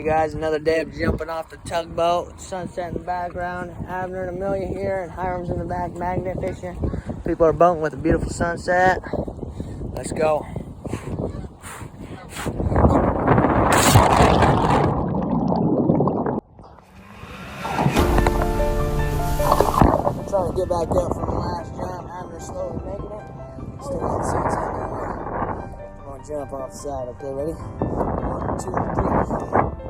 Hey guys, another day of jumping off the tugboat. Sunset in the background. Abner and Amelia here, and Hiram's in the back, magnet fishing. People are boating with a beautiful sunset. Let's go. Trying to get back up from the last jump. Abner's slowly making it. Still got sunset down there. I'm gonna jump off the side. Okay, ready? 1, 2, 3.